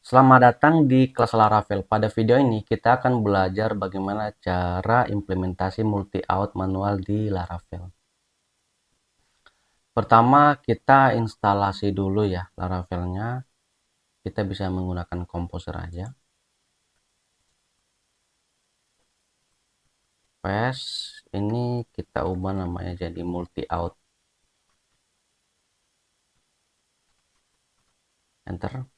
Selamat datang di kelas Laravel. Pada video ini kita akan belajar bagaimana cara implementasi multi-out manual di Laravel. Pertama kita instalasi dulu ya Laravelnya. Kita bisa menggunakan Composer aja. Paste, ini kita ubah namanya jadi multi-out. Enter.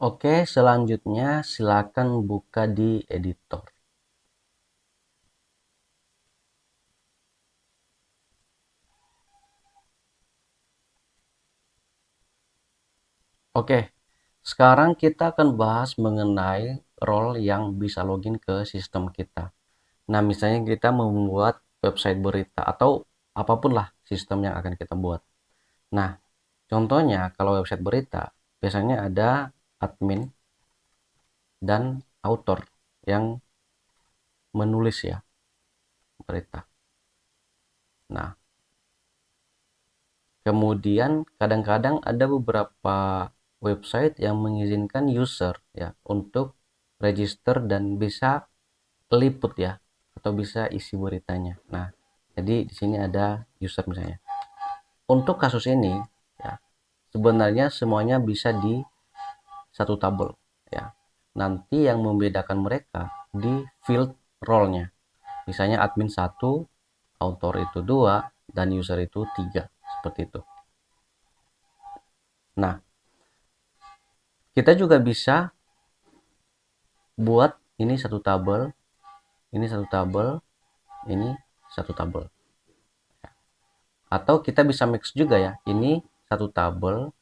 Oke, selanjutnya silakan buka di editor. Oke, sekarang kita akan bahas mengenai role yang bisa login ke sistem kita. Nah, misalnya kita membuat website berita atau apapun lah sistem yang akan kita buat. Nah, contohnya kalau website berita, biasanya ada admin dan author yang menulis ya berita. Nah, kemudian kadang-kadang ada beberapa website yang mengizinkan user ya untuk register dan bisa liput ya atau bisa isi beritanya. Nah, jadi di sini ada user misalnya. Untuk kasus ini ya sebenarnya semuanya bisa di satu tabel ya. Nanti yang membedakan mereka di field role-nya. Misalnya admin 1, author itu 2, dan user itu 3. Seperti itu. Nah, kita juga bisa buat ini satu tabel, ini satu tabel, ini satu tabel. Atau kita bisa mix juga ya. Ini satu tabel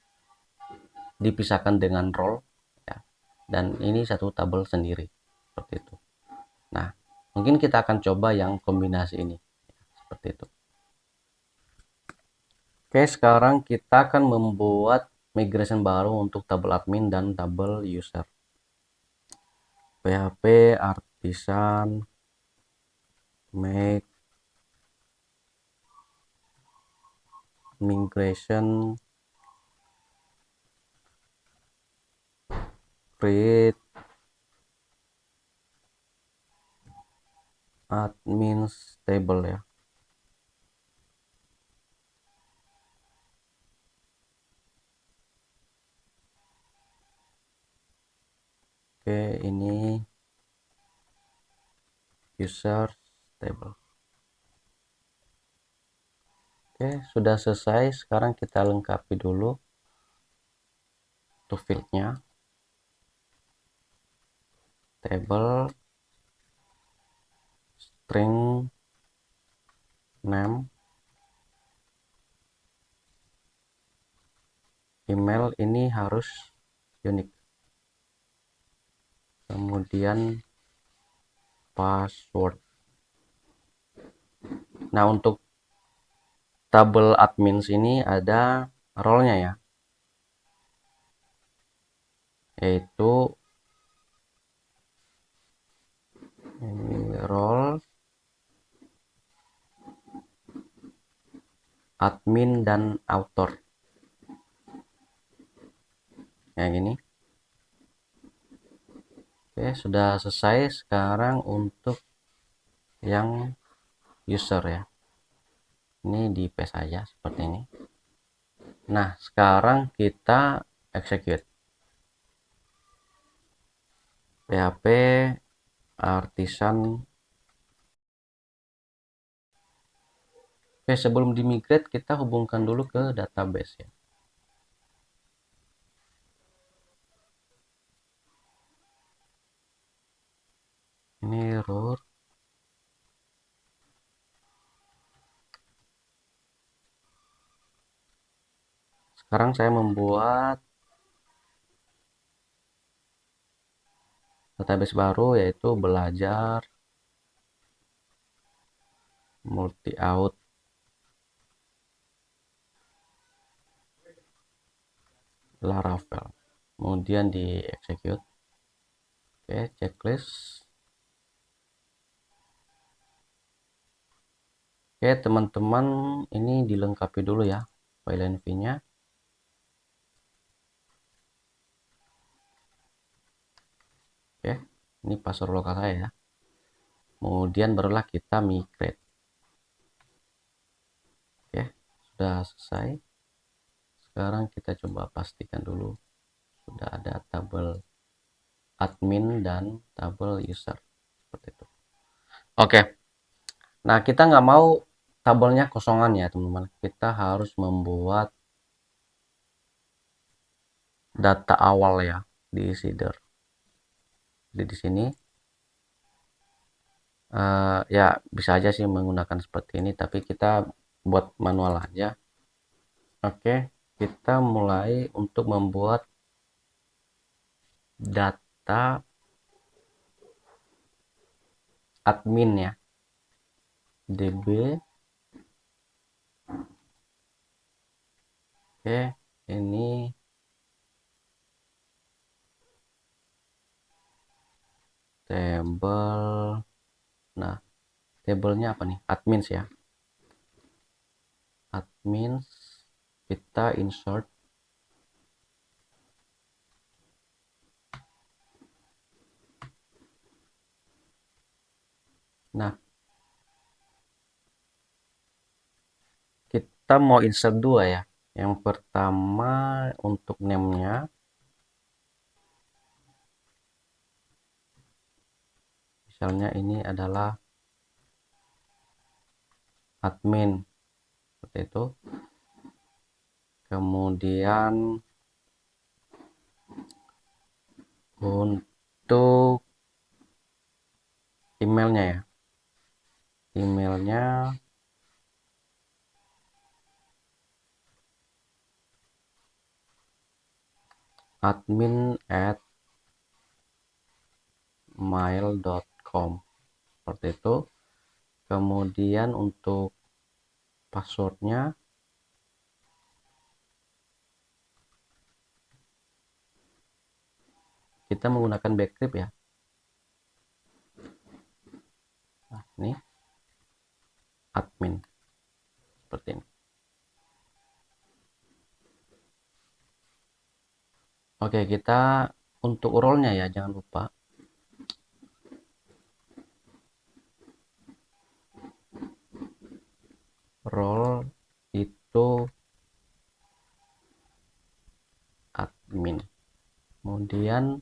dipisahkan dengan role ya. Dan ini satu tabel sendiri. Seperti itu. Nah, mungkin kita akan coba yang kombinasi ini. Seperti itu. Oke, sekarang kita akan membuat migration baru untuk tabel admin dan tabel user. PHP artisan make migration create admin table ya. Oke, ini user table. Oke, sudah selesai. Sekarang kita lengkapi dulu to fieldnya. Table string name email ini harus unik. Kemudian password. Nah, untuk tabel admin ini ada role-nya ya. Yaitu ini role admin dan author. Kayak gini. Oke, sudah selesai. Sekarang untuk yang user ya. Ini di paste saja seperti ini. Nah, sekarang kita execute. PHP artisan. Oke, sebelum dimigrate kita hubungkan dulu ke database ya. Sekarang saya membuat database baru, yaitu belajar multi out Laravel. Kemudian di execute. Oke, checklist. Oke, teman-teman, ini dilengkapi dulu ya file env-nya. Oke, ini password lokal saya ya. Kemudian barulah kita migrate. Oke, sudah selesai. Sekarang kita coba pastikan dulu sudah ada tabel admin dan tabel user seperti itu. Oke, nah kita nggak mau tabelnya kosongan ya teman-teman. Kita harus membuat data awal ya di seeder. Jadi di sini ya bisa aja sih menggunakan seperti ini, tapi kita buat manual aja. Oke, kita mulai untuk membuat data admin ya, db. Oke, ini table. Nah, tabelnya apa nih? Admins ya. Admins, kita insert. Nah, kita mau insert dua ya. Yang pertama untuk name-nya, misalnya ini adalah admin seperti itu. Kemudian untuk emailnya ya, emailnya admin@mail.com seperti itu. Kemudian untuk passwordnya kita menggunakan backup ya. Nah, ini admin seperti ini. Oke, kita untuk role-nya ya, jangan lupa role itu admin. Kemudian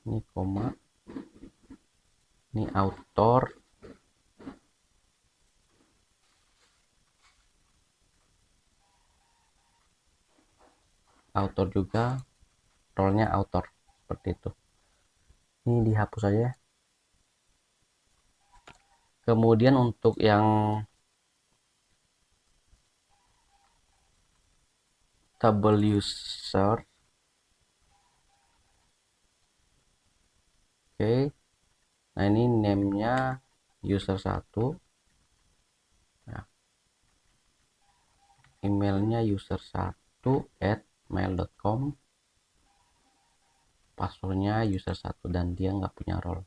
ini koma, ini author, author juga, role-nya author seperti itu. Ini dihapus aja. Kemudian untuk yang tabel user, oke. Nah, ini name-nya user 1. Nah, emailnya user1@mail.com, passwordnya user1, dan dia nggak punya role.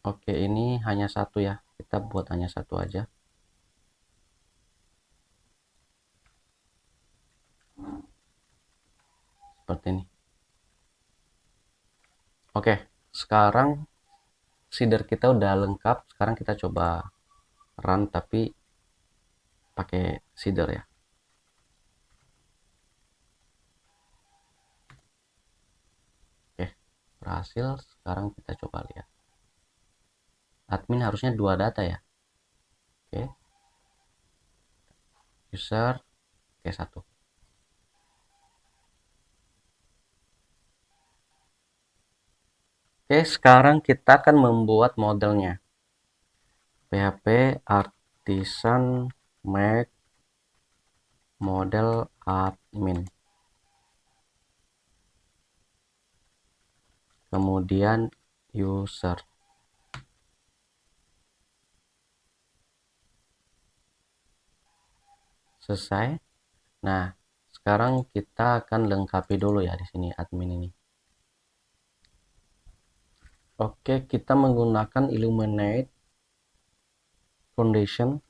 Oke, ini hanya satu ya, kita buat hanya satu aja. Seperti ini. Oke, sekarang seeder kita udah lengkap. Sekarang kita coba run tapi pakai seeder ya. Oke, berhasil. Sekarang kita coba lihat. Admin harusnya 2 data ya. Oke, user, oke, 1. Oke, sekarang kita akan membuat modelnya. PHP artisan make model admin, kemudian user. Selesai. Nah, sekarang kita akan lengkapi dulu ya di sini admin ini. Oke, kita menggunakan Illuminate Foundation.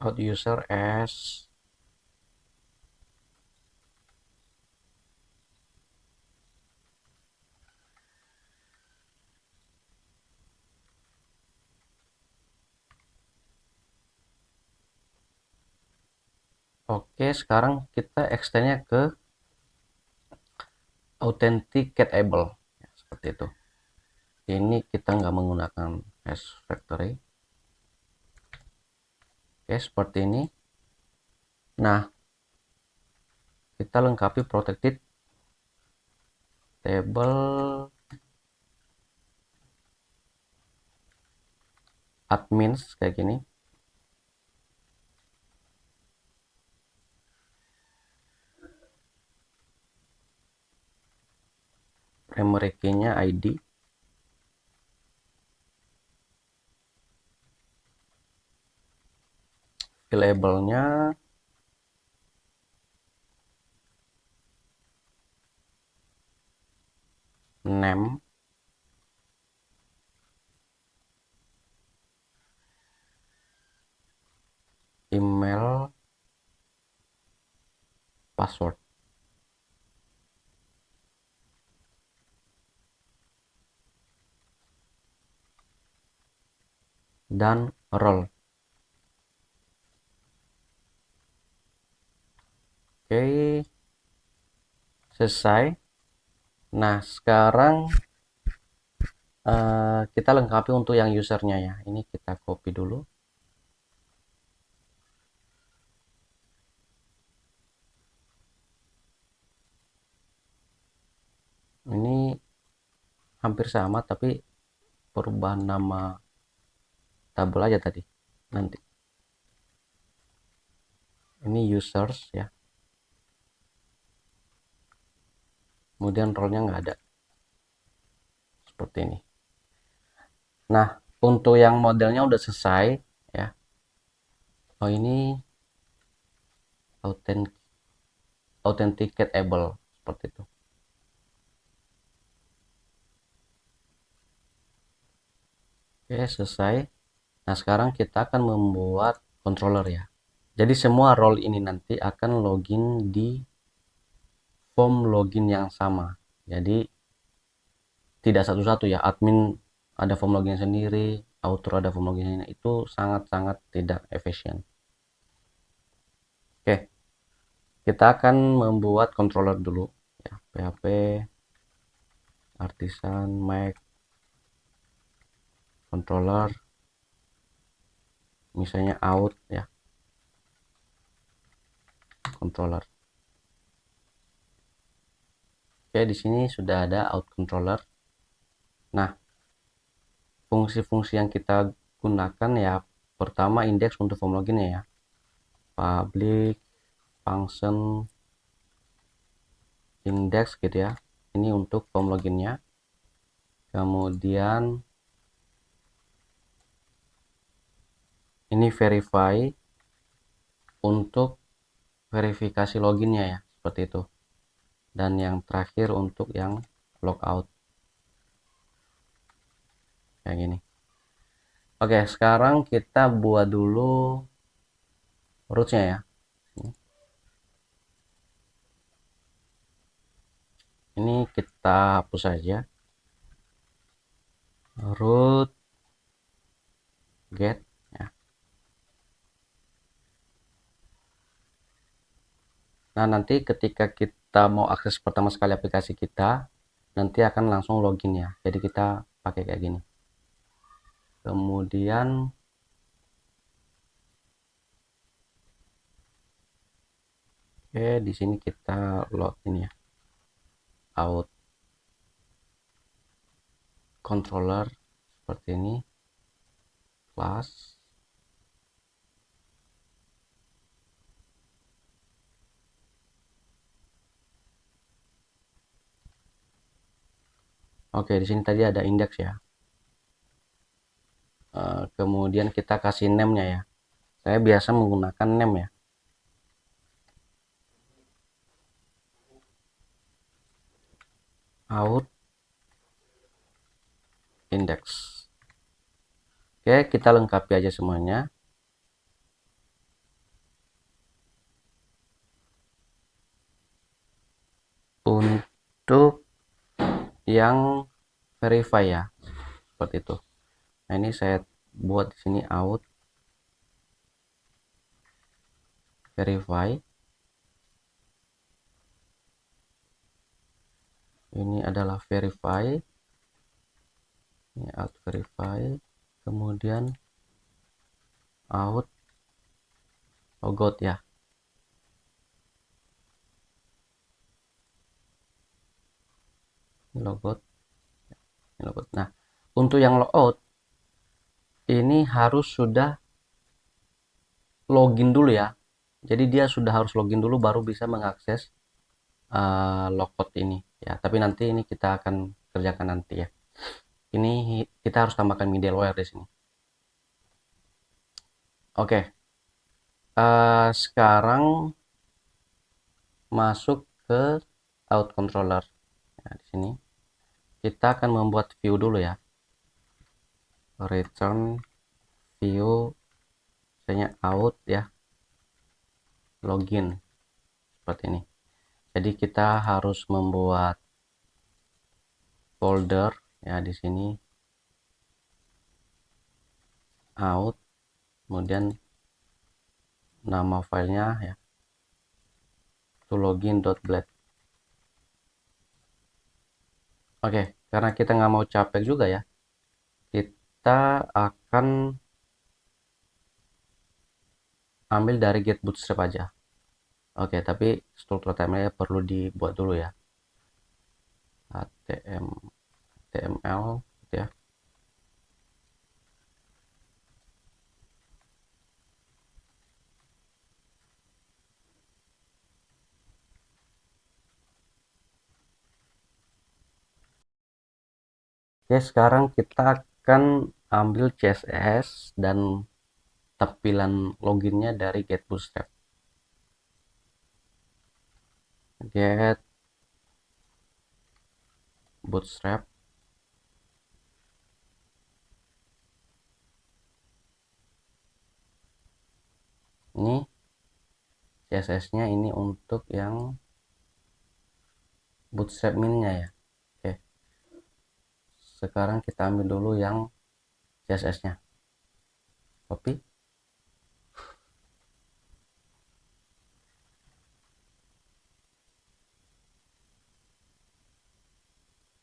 Out user as Oke, sekarang kita extendnya ke authenticatable ya, seperti itu. Ini kita nggak menggunakan hash factory. Oke, seperti ini. Nah, kita lengkapi protected table admins kayak gini. Primary key-nya ID. Label-nya name. Email, password. Dan role. Oke, selesai. Nah, sekarang kita lengkapi untuk yang usernya ya. Ini kita copy dulu. Ini hampir sama tapi perubahan nama tabel aja tadi. Nanti ini users ya, kemudian role-nya nggak ada, seperti ini. Nah, untuk yang modelnya udah selesai ya. Oh, ini authenticatable seperti itu. Oke, selesai. Nah, sekarang kita akan membuat controller ya. Jadi semua role ini nanti akan login di form login yang sama. Jadi tidak satu-satu ya, admin ada form login sendiri, author ada form login sendiri. Itu sangat-sangat tidak efisien. Oke, kita akan membuat controller dulu ya. PHP artisan make controller, misalnya out ya, controller. Oke, di sini sudah ada out controller. Nah, fungsi-fungsi yang kita gunakan ya, pertama indeks untuk form loginnya ya, public function index gitu ya, ini untuk form loginnya. Kemudian ini verify untuk verifikasi loginnya ya, seperti itu. Dan yang terakhir untuk yang logout kayak gini. Oke, sekarang kita buat dulu rootnya ya. Ini kita hapus saja, root get ya. Nah, nanti ketika kita mau akses pertama sekali aplikasi kita, nanti akan langsung login ya. Jadi kita pakai kayak gini. Kemudian Oke, di sini kita load ini ya, out controller seperti ini, class. Oke, di sini tadi ada indeks ya. Kemudian kita kasih name-nya ya. Saya biasa menggunakan name ya. Out index. Oke, kita lengkapi aja semuanya. Untuk yang verify ya, seperti itu. Nah, ini saya buat di sini out verify. Ini adalah verify. Ini out verify. Kemudian out logout ya. Ini logout. Ini logout. Nah, untuk yang logout ini harus sudah login dulu ya. Jadi dia sudah harus login dulu baru bisa mengakses logout ini ya. Tapi nanti ini kita akan kerjakan nanti ya. Ini kita harus tambahkan middleware di sini. Oke. Sekarang masuk ke out controller. Nah, di sini kita akan membuat view dulu ya. Return view, misalnya out ya, login seperti ini. Jadi kita harus membuat folder ya di sini out, kemudian nama filenya ya to login.blade. Oke, karena kita nggak mau capek juga ya, kita akan ambil dari get bootstrap aja. Oke, tapi struktur HTML perlu dibuat dulu ya. HTML gitu ya. Oke, sekarang kita akan ambil CSS dan tampilan loginnya dari get bootstrap. Get bootstrap. Ini CSS-nya ini untuk yang bootstrap min-nya ya. Oke. Sekarang kita ambil dulu yang CSS-nya. Copy.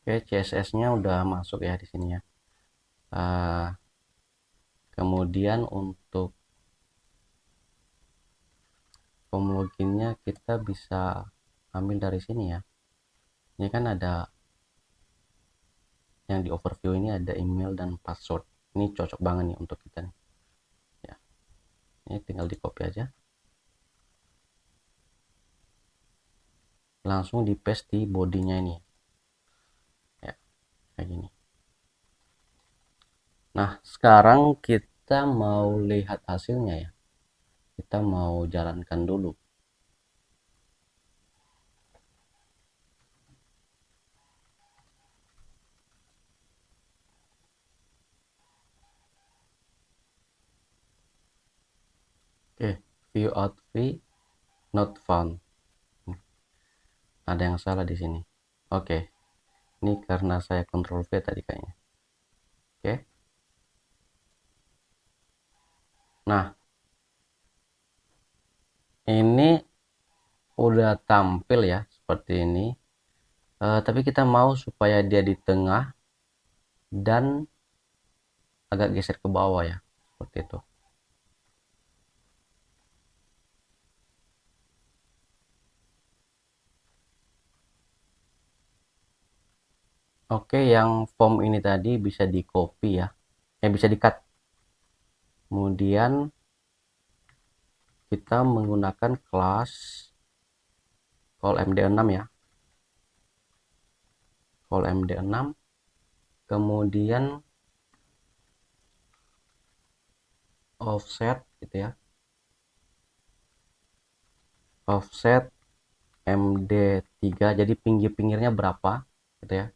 Oke, CSS-nya udah masuk ya di sini ya. Kemudian untuk form loginnya kita bisa ambil dari sini ya. Ini kan ada yang di overview, ini ada email dan password. Ini cocok banget nih untuk kita nih ya. Ini tinggal di copy aja, langsung di paste di bodinya ini ya, kayak gini. Nah, sekarang kita mau lihat hasilnya ya, kita mau jalankan dulu. Oke, view outfit not found. Ada yang salah di sini. Oke, ini karena saya Ctrl V tadi kayaknya. Oke. Nah, ini udah tampil ya seperti ini. Tapi kita mau supaya dia di tengah dan agak geser ke bawah ya, seperti itu. Oke, yang form ini tadi bisa di copy ya, bisa di cut. Kemudian kita menggunakan kelas call md6 ya, call md6, kemudian offset gitu ya, offset md3, jadi pinggir-pinggirnya berapa gitu ya,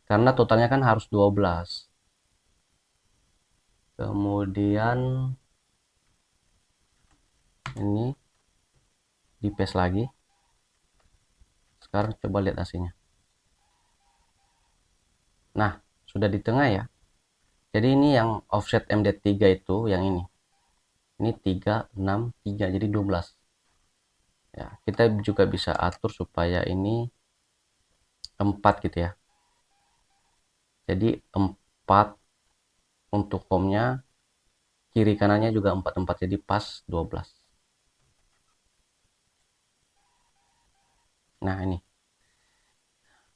karena totalnya kan harus 12. Kemudian ini di paste lagi. Sekarang coba lihat hasilnya. Nah, sudah di tengah ya. Jadi ini yang offset md3 itu yang ini. Ini 3 6 3, jadi 12. Ya, kita juga bisa atur supaya ini 4 gitu ya. Jadi 4 untuk formnya, kiri kanannya juga 4 jadi pas 12. Nah, ini.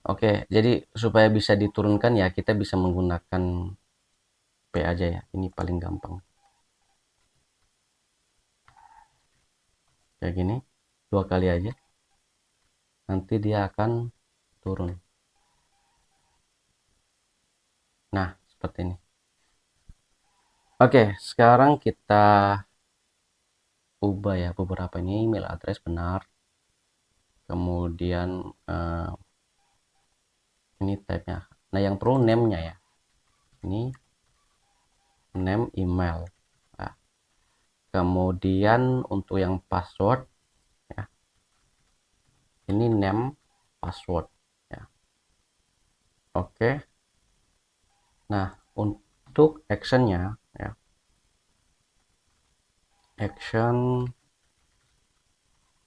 Oke, jadi supaya bisa diturunkan ya kita bisa menggunakan P aja ya. Ini paling gampang. Kayak gini. 2 kali aja. Nanti dia akan turun. Nah, seperti ini. Oke, sekarang kita ubah ya beberapa ini email address benar. Kemudian ini type-nya. Nah, yang perlu name-nya ya. Ini name email. Nah, kemudian untuk yang password ya. Ini name password ya. Oke. Nah, untuk actionnya ya. Action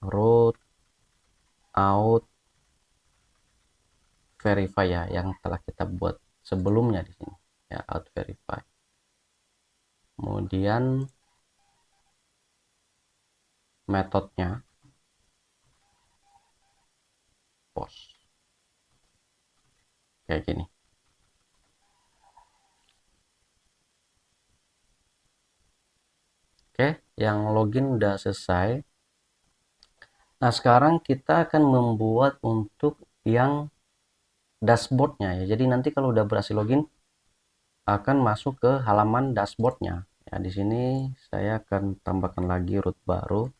root out verify ya, yang telah kita buat sebelumnya di sini ya, out verify. Kemudian metodenya post kayak gini. Oke, yang login udah selesai. Nah, sekarang kita akan membuat untuk yang dashboardnya ya. Jadi nanti kalau udah berhasil login akan masuk ke halaman dashboardnya. Ya, di sini saya akan tambahkan lagi root baru,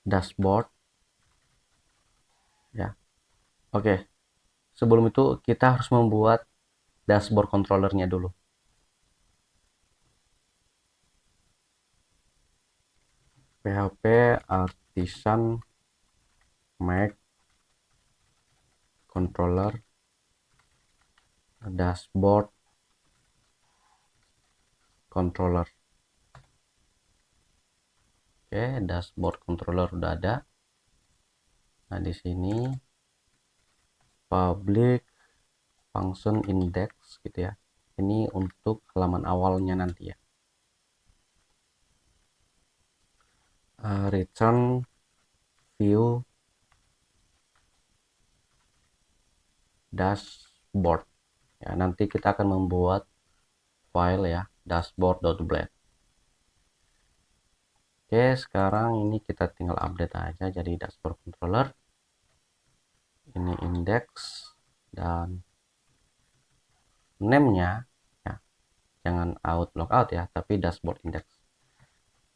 dashboard ya. Oke, sebelum itu kita harus membuat dashboard controllernya dulu. PHP artisan make controller dashboard controller. Oke, dashboard controller udah ada. Nah, di sini public function index gitu ya. Ini untuk halaman awalnya nanti ya. Return view dashboard. Ya, nanti kita akan membuat file ya, dashboard.blade. Oke, sekarang ini kita tinggal update aja jadi dashboard controller. Ini index dan name-nya ya, jangan out logout ya, tapi dashboard index.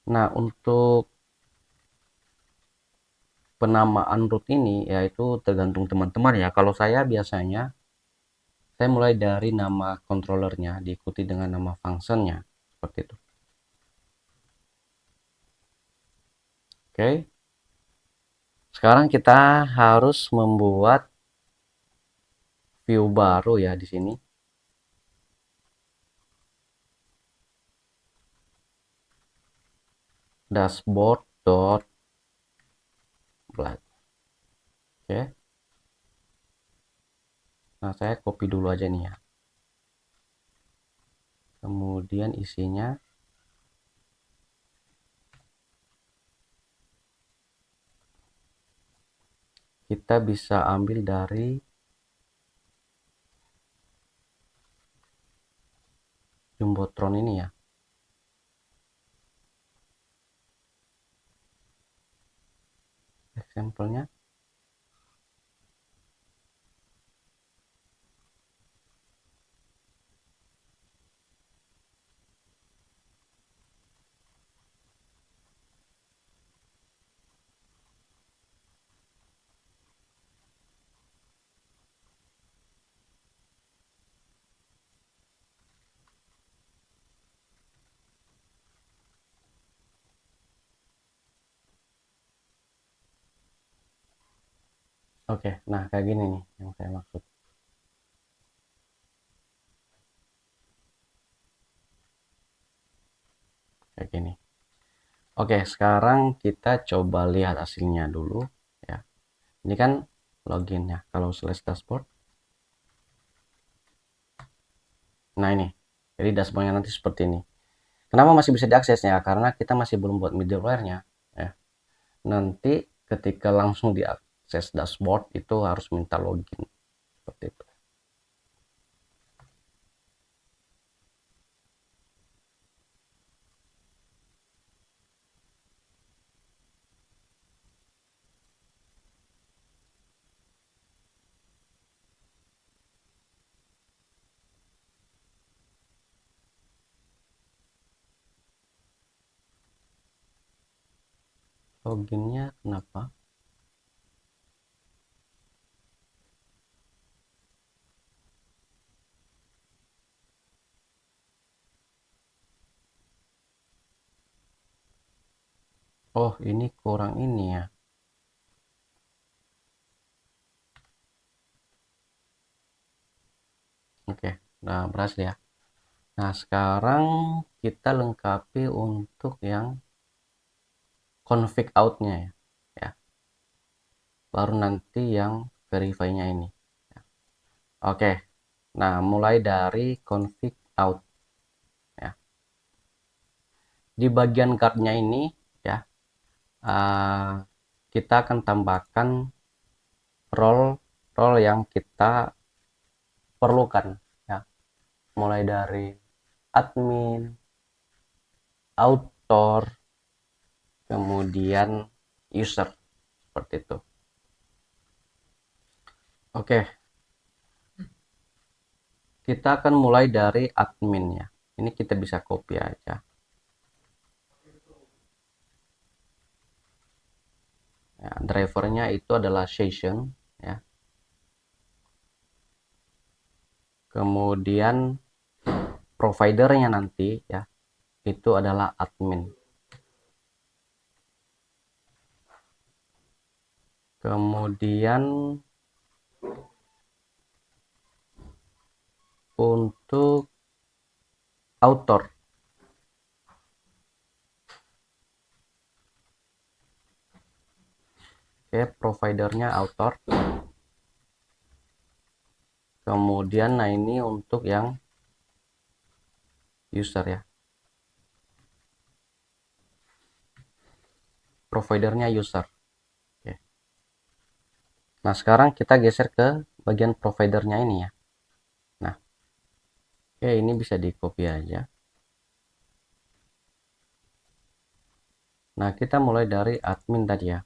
Nah, untuk penamaan root ini yaitu tergantung teman-teman ya. Kalau saya biasanya saya mulai dari nama controllernya diikuti dengan nama functionnya seperti itu. Oke. Sekarang kita harus membuat view baru ya di sini. Dashboard.blade. Oke. Nah, saya copy dulu aja nih ya. Kemudian isinya kita bisa ambil dari Jumbotron ini ya. Example-nya. Oke, nah kayak gini nih yang saya maksud. Kayak gini. Oke, sekarang kita coba lihat hasilnya dulu ya. Ini kan login ya. Kalau slash dashboard. Nah ini. Jadi dashboardnya nanti seperti ini. Kenapa masih bisa diaksesnya? Karena kita masih belum buat middleware-nya ya. Nanti ketika langsung diakses dashboard itu harus minta login seperti itu. Loginnya kenapa? Oh, ini kurang ini ya. Oke, nah berhasil ya. Nah, sekarang kita lengkapi untuk yang config out-nya ya. Ya, baru nanti yang verify-nya ini. Ya. Oke. Nah, mulai dari config out ya. Di bagian guard-nya ini ya, kita akan tambahkan role yang kita perlukan ya. Mulai dari admin, author, kemudian user seperti itu. Oke, kita akan mulai dari admin ya. Ini kita bisa copy aja. Ya, drivernya itu adalah session ya. Kemudian providernya nanti ya itu adalah admin. Kemudian untuk author, oke, providernya author. Kemudian nah ini untuk yang user ya, providernya user. Oke. Nah sekarang kita geser ke bagian providernya ini ya. Nah oke, ini bisa di copy aja. Nah kita mulai dari admin tadi ya.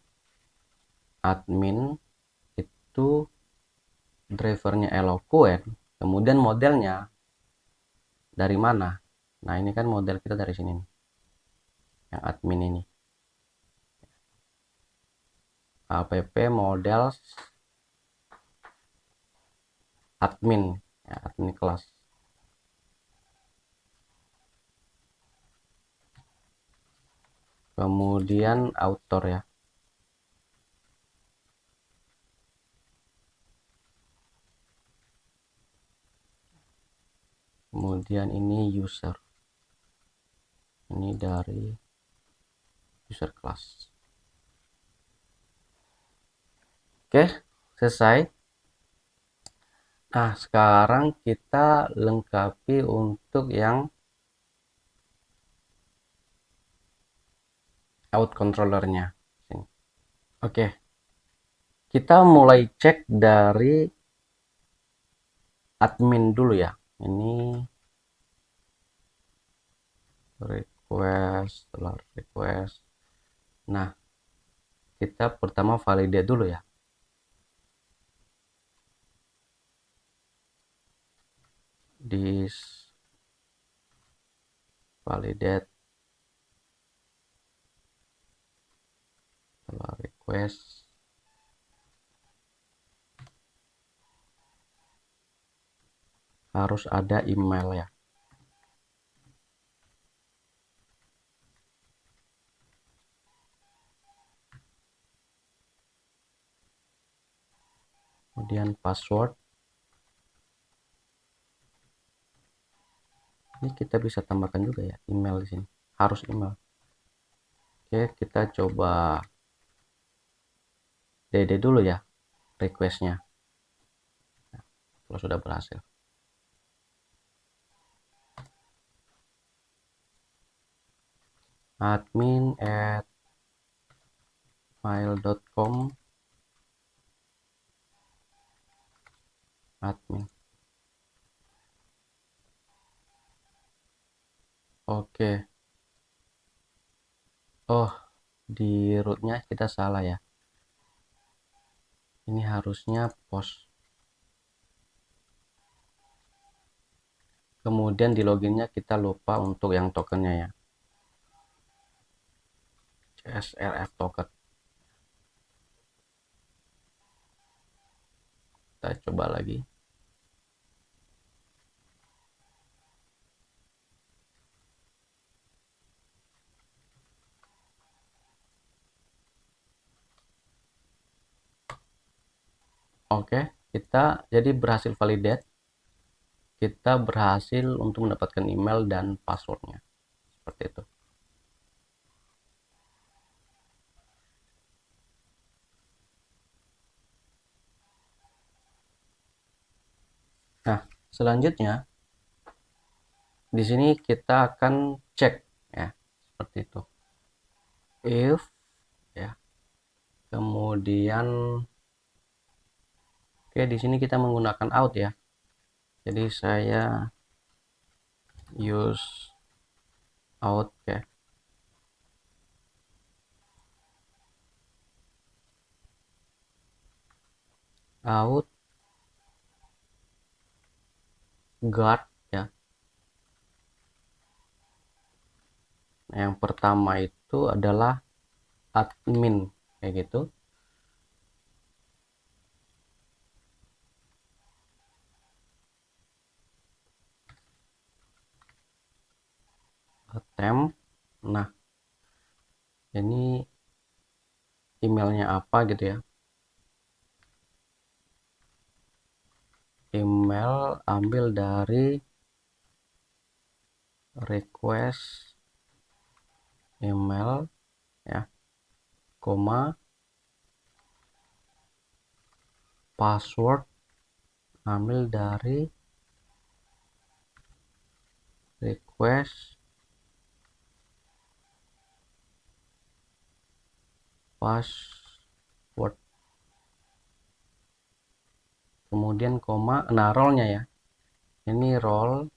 Admin itu drivernya eloquent, kemudian modelnya dari mana. Nah ini kan model kita dari sini nih, yang admin ini, app model admin ya, admin kelas. Kemudian author ya, kemudian ini user, ini dari user class. Oke, selesai. Nah sekarang kita lengkapi untuk yang out controllernya. Oke, Kita mulai cek dari admin dulu ya. Ini request, setelah request. Nah, kita pertama validate dulu ya. This validate setelah request. Harus ada email ya. Kemudian password. Ini kita bisa tambahkan juga ya email di sini. Harus email. Oke, kita coba DD dulu ya requestnya. Nah, kalau sudah berhasil. admin@mail.com admin. Oke. Oh, di rootnya kita salah ya. Ini harusnya post. Kemudian di loginnya kita lupa untuk yang tokennya ya. CSRF token. Kita coba lagi. Oke, kita jadi berhasil validate. Kita berhasil untuk mendapatkan email dan passwordnya. Seperti itu. Nah, selanjutnya di sini kita akan cek ya, seperti itu. If ya. Kemudian oke, di sini kita menggunakan out ya. Jadi saya use out ya. Out guard ya. Nah, yang pertama itu adalah admin kayak gitu. Attempt. Nah, ini emailnya apa gitu ya. Email ambil dari request email ya, koma password ambil dari request password, kemudian koma, nah role-nya ya, ini role-nya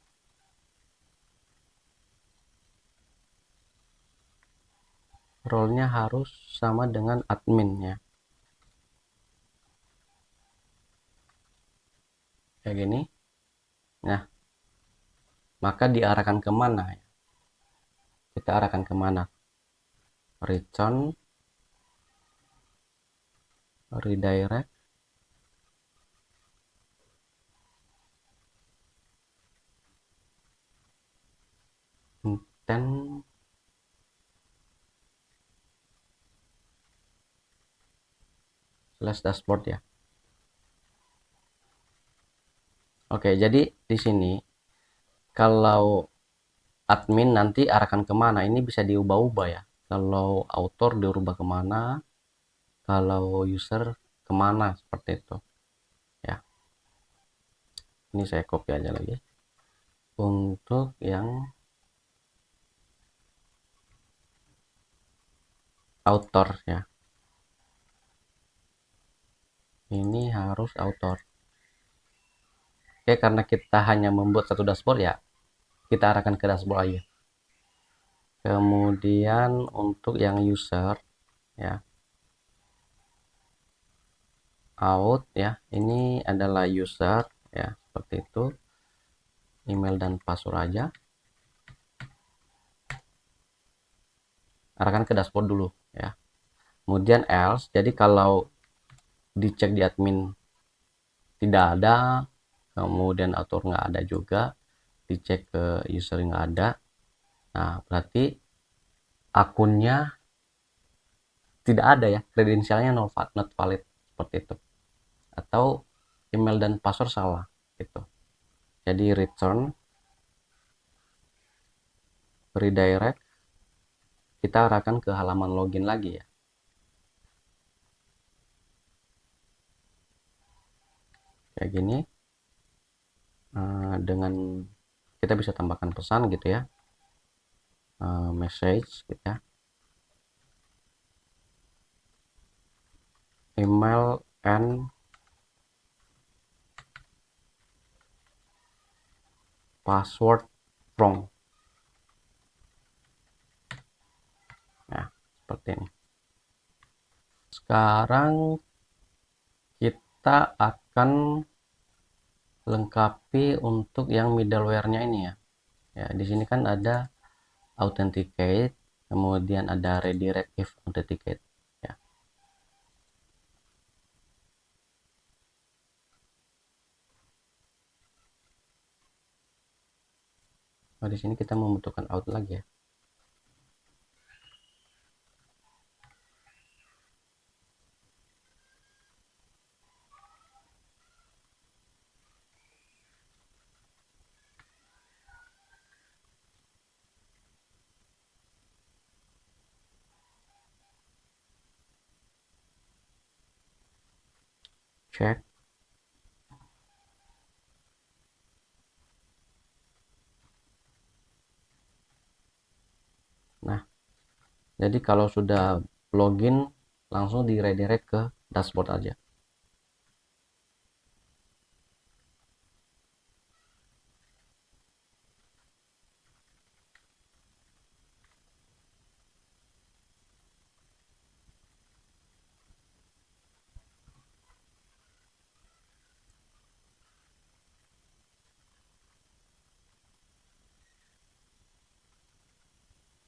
harus sama dengan admin ya, kayak gini. Nah, maka diarahkan kemana ya, kita arahkan kemana, return, redirect, intent, slash dashboard ya. Oke, jadi di sini kalau admin nanti arahkan kemana, ini bisa diubah-ubah ya. Kalau author diubah kemana, kalau user kemana, seperti itu ya. Ini saya copy aja lagi untuk yang author ya. ini harus author. Oke, karena kita hanya membuat satu dashboard ya, kita arahkan ke dashboard aja. Kemudian untuk yang user ya, out ya, ini adalah user ya, seperti itu. Email dan password aja. Arahkan ke dashboard dulu ya. Kemudian else, jadi kalau dicek di admin tidak ada, kemudian author nggak ada juga, dicek ke user nggak ada, nah berarti akunnya tidak ada ya, kredensialnya not valid, seperti itu, atau email dan password salah gitu. Jadi return, redirect, kita arahkan ke halaman login lagi ya. Kayak gini, dengan kita bisa tambahkan pesan gitu ya, message gitu ya, email and password wrong. Nah, seperti ini. Sekarang kita akan lengkapi untuk yang middleware-nya ini ya. Ya, di sini kan ada authenticate, kemudian ada redirect if authenticate ya. Nah, di sini kita membutuhkan out lagi ya. Check. Nah, jadi kalau sudah login langsung di redirect ke dashboard aja.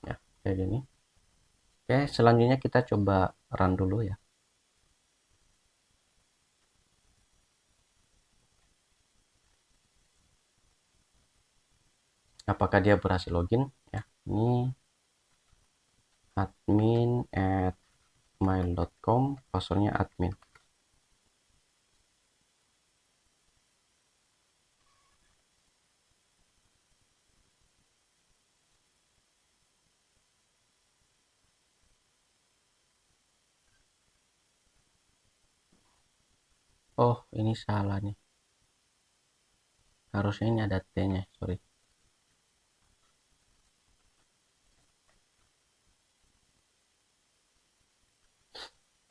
Ya, kayak gini. Oke, selanjutnya kita coba run dulu ya. Apakah dia berhasil login ya. Ini admin@mail.com, passwordnya admin. Oh, ini salah nih, harusnya ini ada T nya, sorry.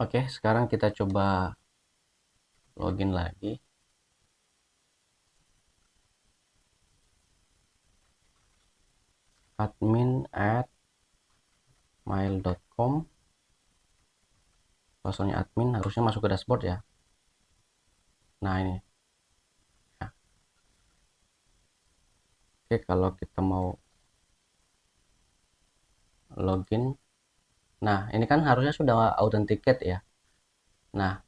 Oke, sekarang kita coba login lagi. admin@mail.com, passwordnya admin, harusnya masuk ke dashboard ya. Nah ini ya. Oke, kalau kita mau login, nah ini kan harusnya sudah authenticate ya. Nah,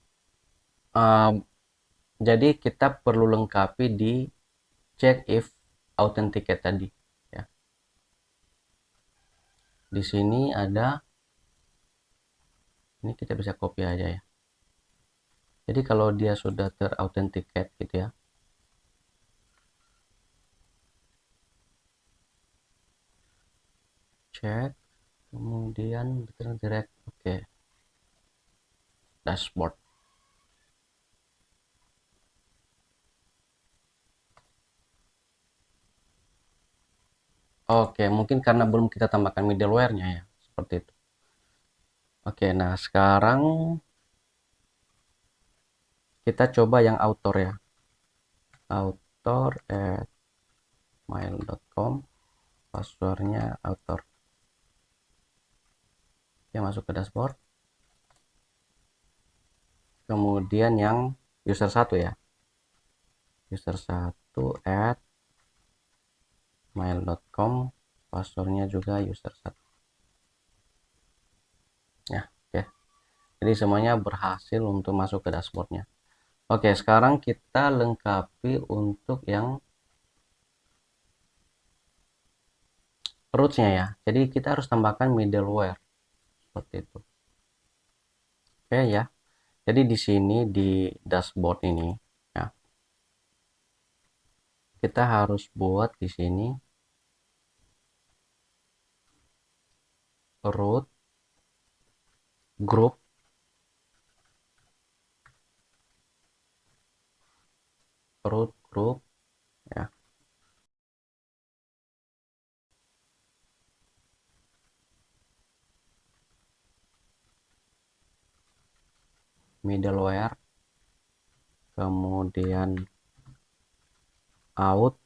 jadi kita perlu lengkapi di check if authenticate tadi ya. Di sini ada, ini kita bisa copy aja ya. Jadi kalau dia sudah terauthenticate gitu ya, cek, kemudian direct, oke, dashboard. Oke, mungkin karena belum kita tambahkan middleware-nya ya, seperti itu. Oke, nah sekarang Kita coba yang author ya, author@mail.com, passwordnya author. Oke, masuk ke dashboard. Kemudian yang user 1 ya, user 1 at mail.com, passwordnya juga user 1 ya. Oke, jadi semuanya berhasil untuk masuk ke dashboardnya. Oke, sekarang kita lengkapi untuk yang rootsnya ya. Jadi kita harus tambahkan middleware seperti itu. Oke ya. Jadi di sini di dashboard ini ya, kita harus buat di sini root group ya, middleware, kemudian out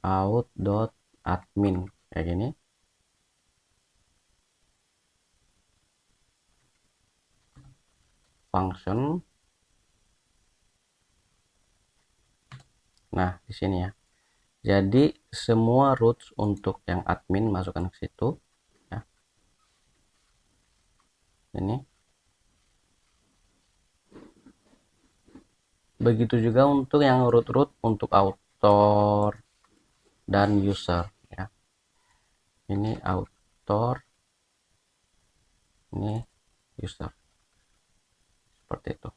out.admin kayak gini. Function. Nah, di sini ya. Jadi semua roots untuk yang admin masukkan ke situ ya. Ini. Begitu juga untuk yang root untuk author dan user ya. Ini author, ini user. Seperti itu.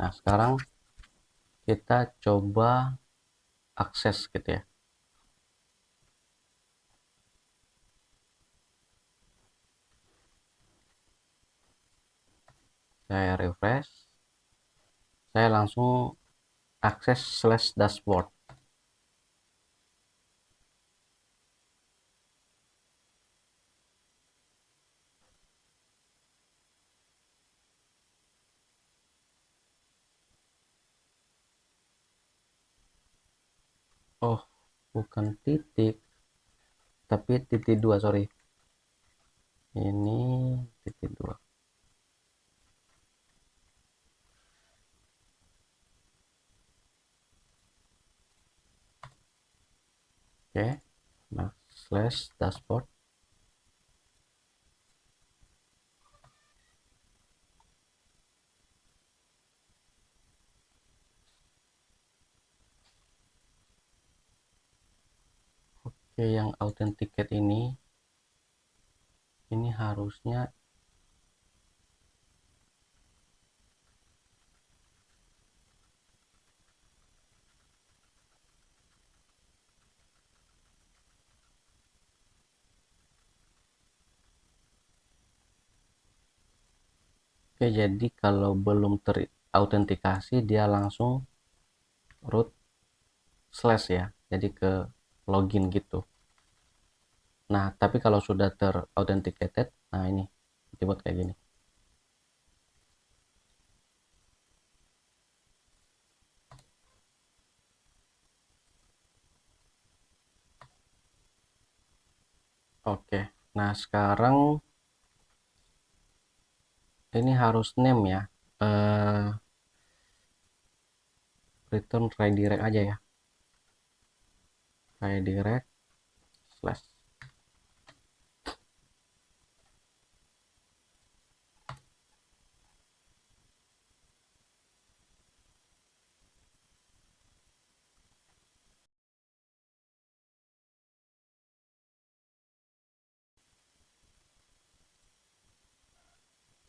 Nah, sekarang kita coba akses gitu ya. Saya refresh, saya langsung akses /dashboard. Oh, bukan titik, tapi titik 2, sorry. Ini titik 2. Oke, nah /dashboard. Oke, yang authenticate ini harusnya oke, jadi kalau belum terautentikasi dia langsung root / ya, jadi ke login gitu. Nah, tapi kalau sudah terauthenticated, nah ini dibuat kayak gini. Oke, nah sekarang ini harus name ya, return redirect aja ya, redirect /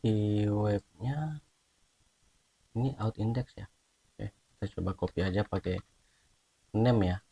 di webnya ini out index ya. Oke, kita coba copy aja pakai name ya.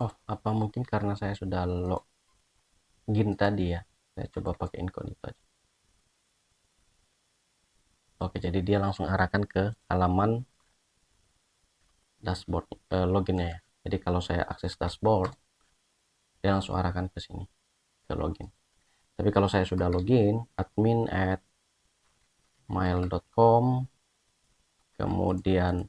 Oh, apa mungkin karena saya sudah login tadi ya. Saya coba pakai incognito aja. Oke, jadi dia langsung arahkan ke halaman dashboard loginnya ya. Jadi kalau saya akses dashboard, dia langsung arahkan ke sini, ke login. Tapi kalau saya sudah login, admin@mail.com, kemudian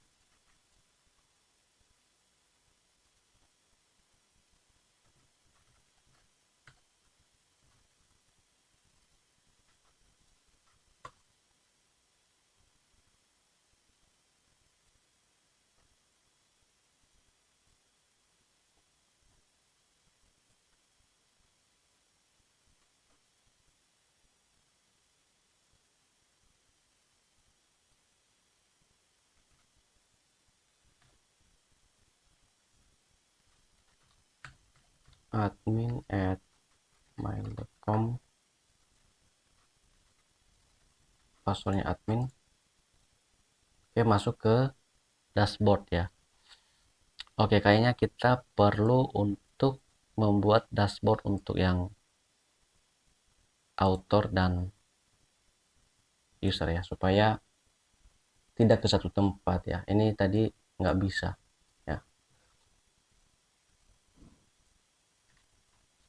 admin@mail.com, passwordnya admin. Oke, masuk ke dashboard ya. Oke, kayaknya kita perlu untuk membuat dashboard untuk yang author dan user ya, supaya tidak ke satu tempat ya. Ini tadi nggak bisa ya.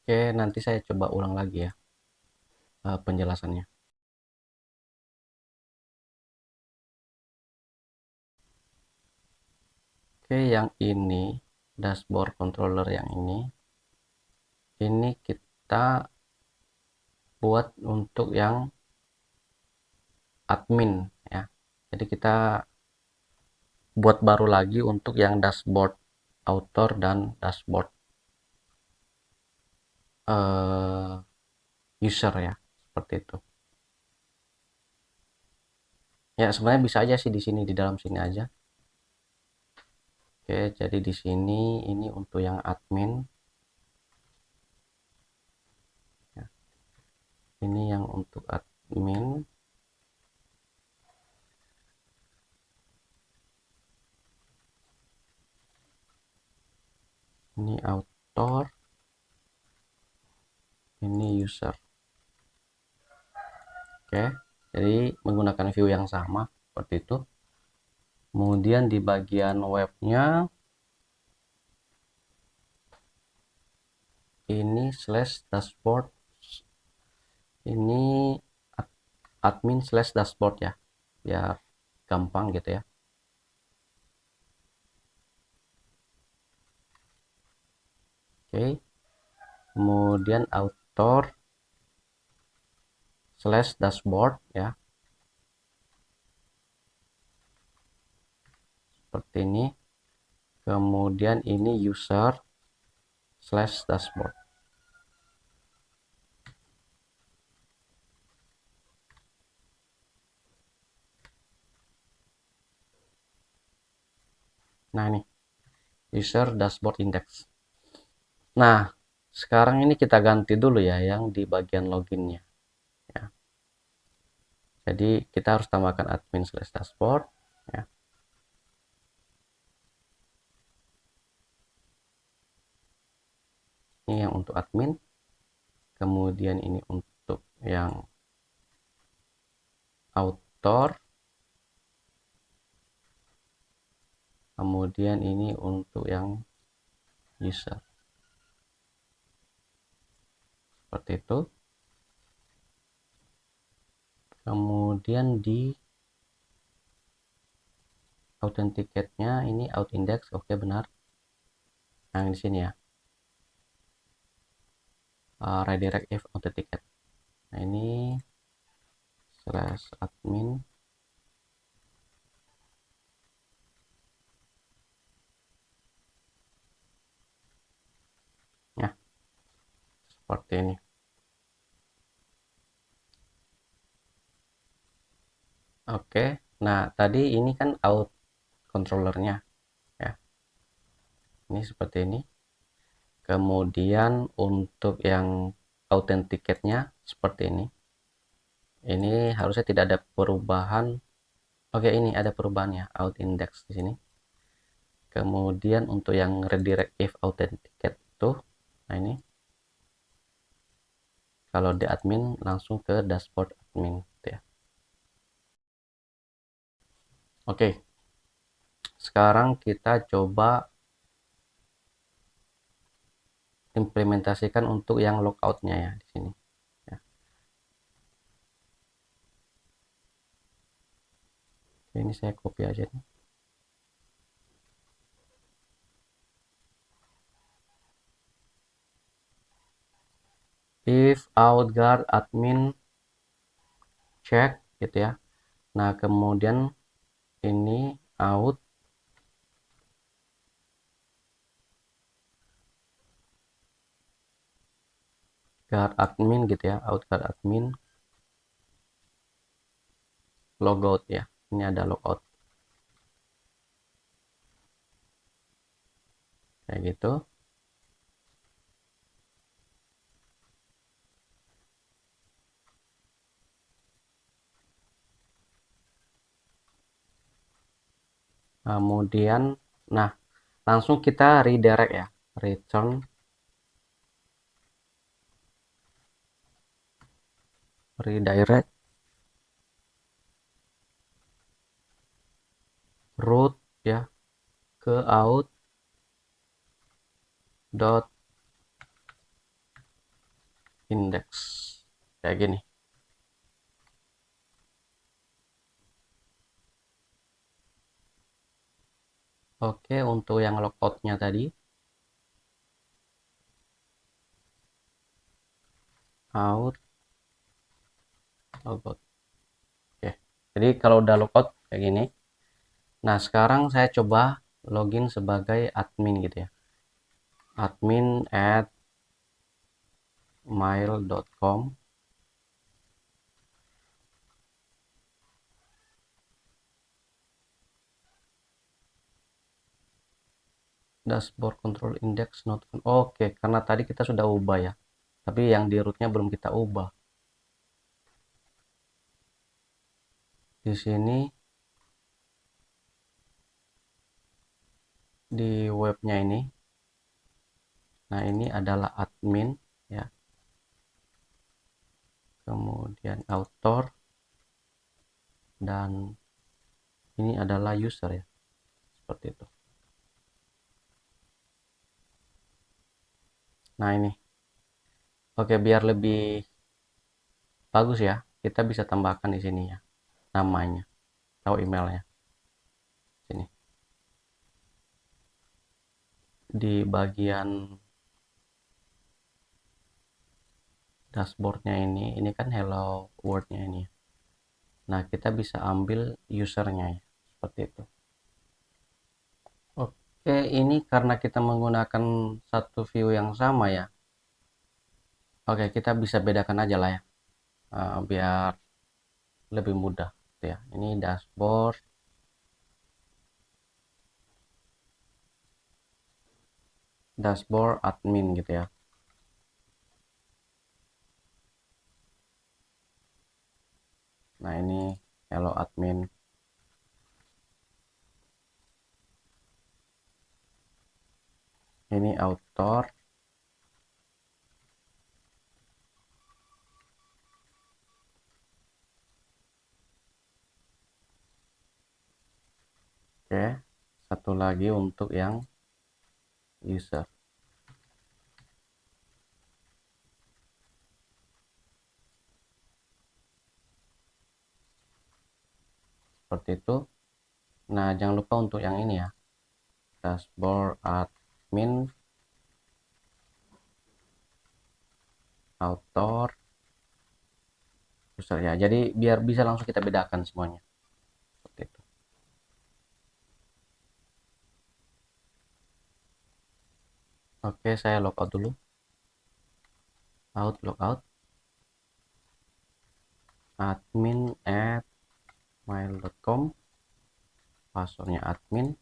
Oke, nanti saya coba ulang lagi ya penjelasannya. Oke, yang ini dashboard controller yang ini kita buat untuk yang admin ya. Jadi kita buat baru lagi untuk yang dashboard author dan dashboard user ya, seperti itu. Ya, sebenarnya bisa aja sih di sini, di dalam sini aja. Oke, jadi di sini ini untuk yang admin ya. Ini yang untuk admin. Ini author, ini user. Oke, jadi menggunakan view yang sama seperti itu. Kemudian di bagian webnya ini /dashboard, ini admin/dashboard ya, biar gampang gitu ya. Oke, kemudian author/dashboard ya, seperti ini. Kemudian ini user/dashboard. Nah, ini user dashboard index. Nah, sekarang ini kita ganti dulu ya yang di bagian loginnya ya. Jadi kita harus tambahkan admin/dashboard ya. Ini yang untuk admin, kemudian ini untuk yang author, kemudian ini untuk yang user, seperti itu. Kemudian di authenticate-nya ini outindex, oke benar. Yang di sini ya, redirect if authenticate. Nah, ini /admin ya, seperti ini. Oke, nah tadi ini kan out controllernya ya, ini seperti ini. Kemudian untuk yang authenticate-nya seperti ini harusnya tidak ada perubahan. Oke, ini ada perubahannya, out index di sini. Kemudian untuk yang redirect if authenticate itu, nah ini kalau di admin langsung ke dashboard admin gitu ya. Oke, sekarang kita coba implementasikan untuk yang logoutnya ya di sini ya. Ini saya copy aja nih. If out guard admin check gitu ya. Nah kemudian ini out guard admin gitu ya, out guard admin logout ya. Ini ada logout kayak gitu. Kemudian nah langsung kita redirect ya, return redirect root ya ke out dot index kayak gini. Oke, untuk yang logoutnya tadi out logout. Oke, jadi kalau udah logout kayak gini, nah sekarang saya coba login sebagai admin gitu ya, admin at mail.com. Dashboard control index not found. Oke, karena tadi kita sudah ubah ya, tapi yang di rootnya belum kita ubah. Di sini di webnya ini, nah ini adalah admin ya, kemudian author, dan ini adalah user ya, seperti itu. Nah ini, oke, biar lebih bagus ya, kita bisa tambahkan di sini ya, namanya atau emailnya. Sini di bagian dashboardnya ini kan hello world-nya ini. Nah kita bisa ambil usernya ya, seperti itu. Oke, ini karena kita menggunakan satu view yang sama ya. Oke, kita bisa bedakan aja lah ya, biar lebih mudah gitu ya. Ini dashboard admin gitu ya. Nah ini hello admin. Ini author. Oke, satu lagi untuk yang user. Seperti itu. Nah, jangan lupa untuk yang ini ya. Dashboard admin author user ya. Jadi biar bisa langsung kita bedakan semuanya. Seperti itu. Oke, saya logout dulu. Logout. Admin at mail.com. Passwordnya admin.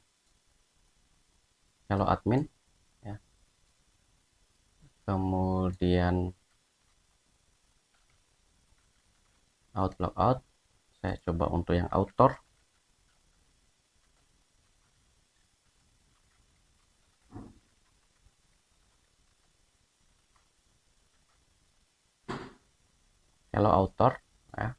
Hello admin ya. Kemudian logout. Saya coba untuk yang author. hello author ya.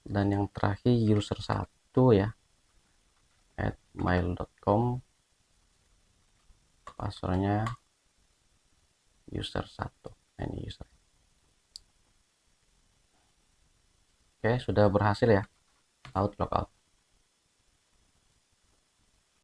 Dan yang terakhir user 1 ya, @mail.com, passwordnya user 1. Ini user. Oke, sudah berhasil ya, logout.